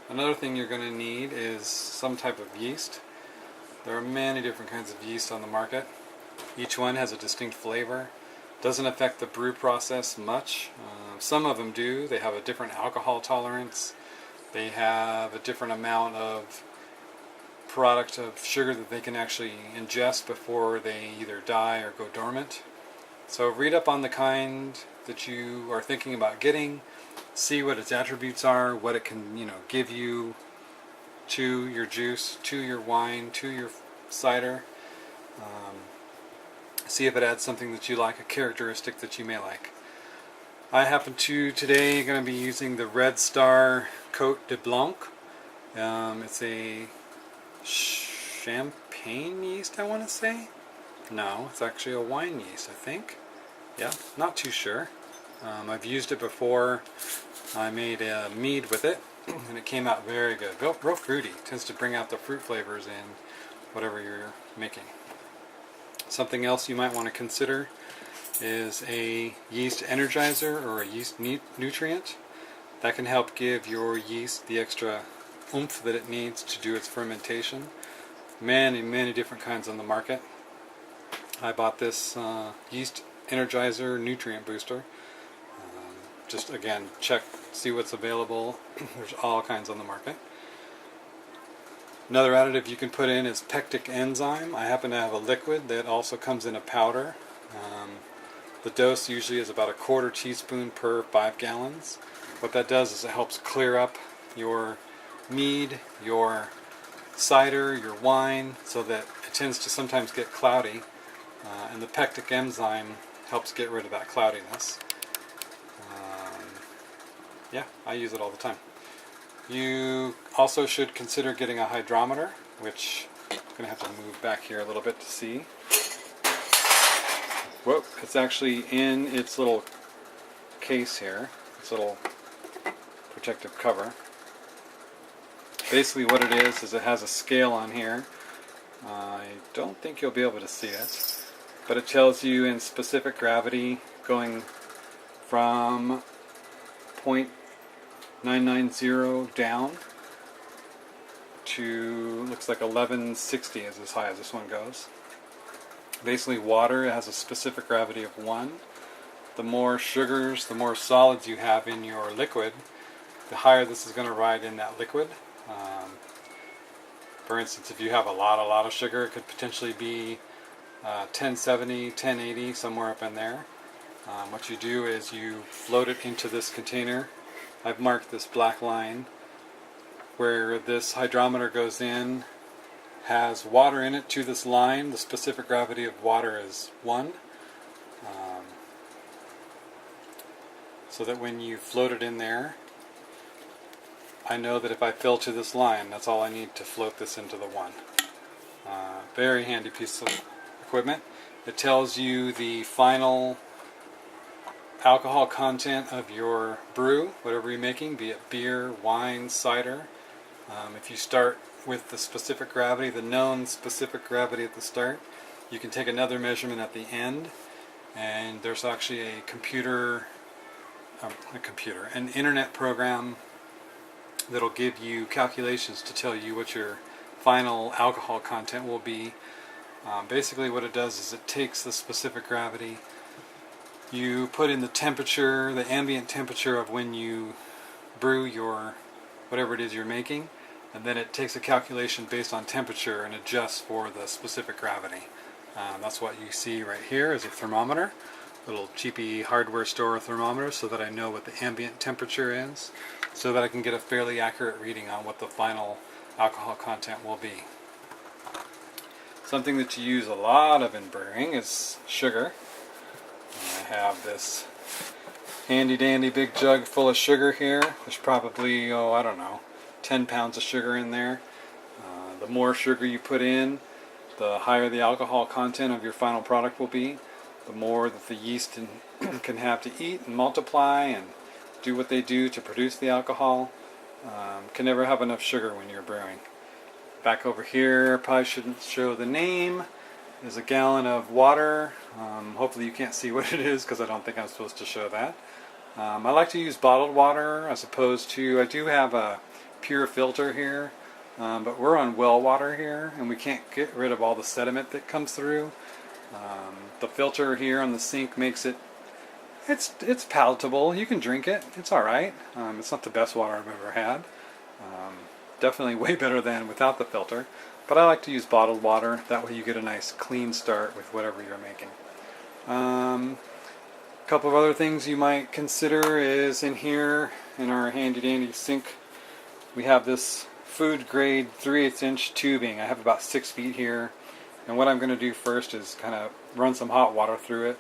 Another thing you're going to need is some type of yeast. There are many different kinds of yeast on the market. Each one has a distinct flavor. Doesn't affect the brew process much. Some of them do. They have a different alcohol tolerance. They have a different amount of product of sugar that they can actually ingest before they either die or go dormant. So read up on the kind that you are thinking about getting. See what its attributes are, what it can, give you to your juice, to your wine, to your cider. See if it adds something that you like, a characteristic that you may like. I happen to today going to be using the Red Star Cote de Blanc. It's a champagne yeast, I want to say. No, it's actually a wine yeast, I think. Yeah, not too sure. I've used it before. I made a mead with it, and it came out very good. Real fruity. It tends to bring out the fruit flavors in whatever you're making. Something else you might want to consider is a yeast energizer or a yeast nutrient. That can help give your yeast the extra oomph that it needs to do its fermentation. Many different kinds on the market. I bought this yeast energizer nutrient booster. Just again, see what's available. There's all kinds on the market. Another additive you can put in is pectic enzyme. I happen to have a liquid that also comes in a powder. The dose usually is about 1/4 teaspoon per 5 gallons. What that does is it helps clear up your mead, your cider, your wine, so that it tends to sometimes get cloudy. And the pectic enzyme helps get rid of that cloudiness. Yeah, I use it all the time. You also should consider getting a hydrometer, which I'm going to have to move back here a little bit to see. Whoa, it's actually in its little case here, its little protective cover. Basically what it is it has a scale on here. I don't think you'll be able to see it, but it tells you in specific gravity going from 0.990 down to, looks like 1160 is as high as this one goes. Basically water has a specific gravity of 1. The more sugars, the more solids you have in your liquid, the higher this is going to ride in that liquid. For instance, if you have a lot of sugar, it could potentially be 1070, 1080, somewhere up in there. What you do is you float it into this container. I've marked this black line where this hydrometer goes in, has water in it to this line. The specific gravity of water is 1. So that when you float it in there, I know that if I fill to this line, that's all I need to float this into the 1. Very handy piece of equipment. It tells you the final alcohol content of your brew, whatever you're making, be it beer, wine, cider. If you start with the specific gravity, the known specific gravity at the start, you can take another measurement at the end, and there's actually an internet program that'll give you calculations to tell you what your final alcohol content will be. Basically what it does is it takes the specific gravity, you put in the temperature, the ambient temperature of when you brew your whatever it is you're making, and then it takes a calculation based on temperature and adjusts for the specific gravity. That's what you see right here is a thermometer, little cheapy hardware store thermometer, so that I know what the ambient temperature is, so that I can get a fairly accurate reading on what the final alcohol content will be. Something that you use a lot of in brewing is sugar. I have this handy dandy big jug full of sugar here. There's probably, 10 pounds of sugar in there. The more sugar you put in, the higher the alcohol content of your final product will be. The more that the yeast can have to eat and multiply and do what they do to produce the alcohol. Can never have enough sugar when you're brewing. Back over here, probably shouldn't show the name. There's a gallon of water. Hopefully you can't see what it is because I don't think I'm supposed to show that. I like to use bottled water as opposed to, I do have a pure filter here, but we're on well water here, and we can't get rid of all the sediment that comes through. The filter here on the sink makes it, it's palatable. You can drink it. It's all right. It's not the best water I've ever had. Definitely way better than without the filter. But I like to use bottled water. That way you get a nice clean start with whatever you're making. A couple of other things you might consider is in here, in our handy dandy sink, we have this food grade 3/8 inch tubing. I have about 6 feet here. And what I'm going to do first is kind of run some hot water through it,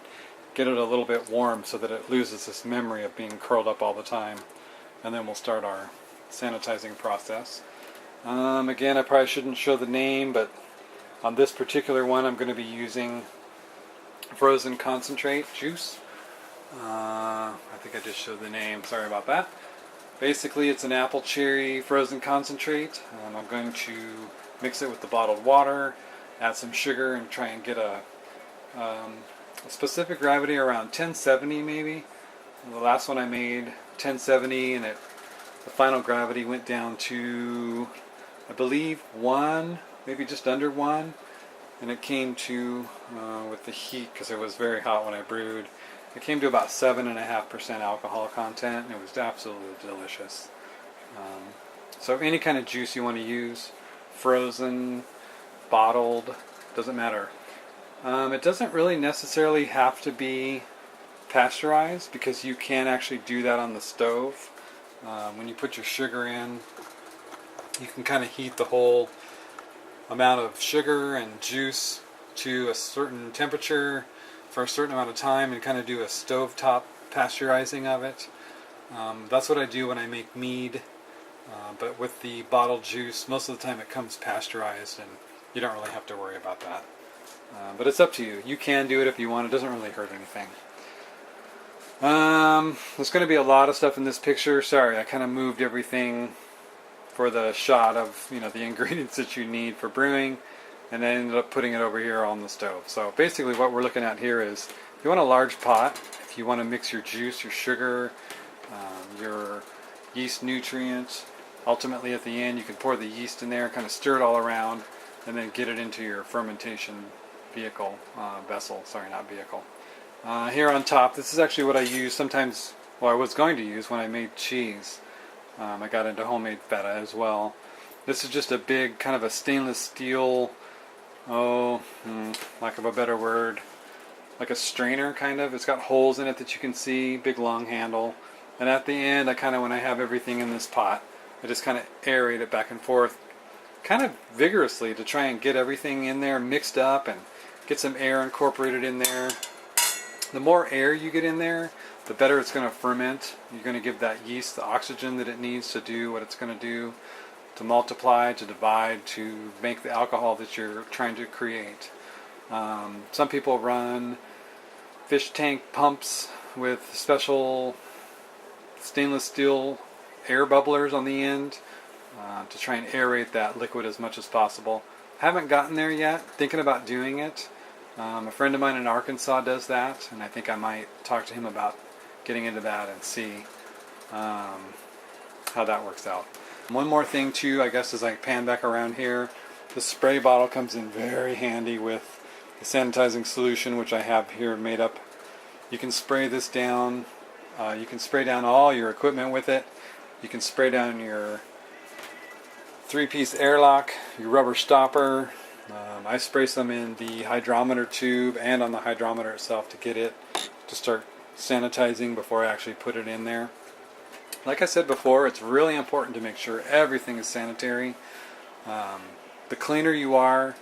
get it a little bit warm so that it loses this memory of being curled up all the time. And then we'll start our sanitizing process. Again, I probably shouldn't show the name, but on this particular one I'm going to be using frozen concentrate juice. I think I just showed the name, sorry about that. Basically it's an apple cherry frozen concentrate. I'm going to mix it with the bottled water, add some sugar, and try and get a specific gravity around 1070 maybe. And the last one I made 1070, and the final gravity went down to, I believe, 1, maybe just under 1, and it came to, with the heat, because it was very hot when I brewed, it came to about 7.5% alcohol content, and it was absolutely delicious. So any kind of juice you want to use, frozen, bottled, doesn't matter. It doesn't really necessarily have to be pasteurized, because you can actually do that on the stove. When you put your sugar in, you can kind of heat the whole amount of sugar and juice to a certain temperature for a certain amount of time and kind of do a stovetop pasteurizing of it. That's what I do when I make mead, but with the bottled juice, most of the time it comes pasteurized and you don't really have to worry about that. But it's up to you. You can do it if you want. It doesn't really hurt anything. There's going to be a lot of stuff in this picture. Sorry, I kind of moved everything for the shot of, the ingredients that you need for brewing, and then ended up putting it over here on the stove. So basically what we're looking at here is, if you want a large pot, if you want to mix your juice, your sugar, your yeast nutrients, ultimately at the end you can pour the yeast in there, kind of stir it all around, and then get it into your fermentation vessel, sorry, not vehicle. Here on top, this is actually what I use sometimes, well, I was going to use when I made cheese. I got into homemade feta as well. This is just a big, kind of a stainless steel, lack of a better word, like a strainer kind of. It's got holes in it that you can see, big long handle. And at the end, when I have everything in this pot, I just kind of aerate it back and forth, kind of vigorously, to try and get everything in there mixed up and get some air incorporated in there. The more air you get in there, the better it's going to ferment. You're going to give that yeast the oxygen that it needs to do what it's going to do, to multiply, to divide, to make the alcohol that you're trying to create. Some people run fish tank pumps with special stainless steel air bubblers on the end to try and aerate that liquid as much as possible. Haven't gotten there yet, thinking about doing it. A friend of mine in Arkansas does that, and I think I might talk to him about getting into that and see how that works out. One more thing too, I guess, as I pan back around here, the spray bottle comes in very handy with the sanitizing solution, which I have here made up. You can spray this down. You can spray down all your equipment with it. You can spray down your 3-piece airlock, your rubber stopper. I spray some in the hydrometer tube and on the hydrometer itself to get it to start sanitizing before I actually put it in there. Like I said before, it's really important to make sure everything is sanitary. The cleaner you are,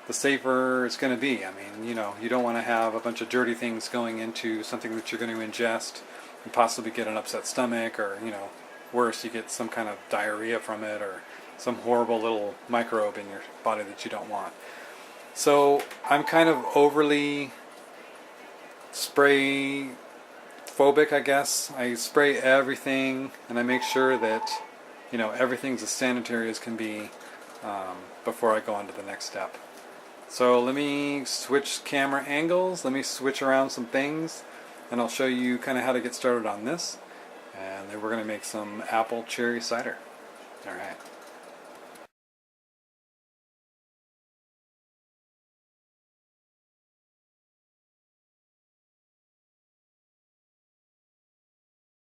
the safer it's going to be. I mean, you don't want to have a bunch of dirty things going into something that you're going to ingest and possibly get an upset stomach, or, worse, you get some kind of diarrhea from it, or some horrible little microbe in your body that you don't want. So I'm kind of overly spray phobic, I guess. I spray everything, and I make sure that everything's as sanitary as can be before I go on to the next step. So let me switch camera angles, let me switch around some things, and I'll show you kind of how to get started on this, and then we're going to make some apple cherry cider. All right.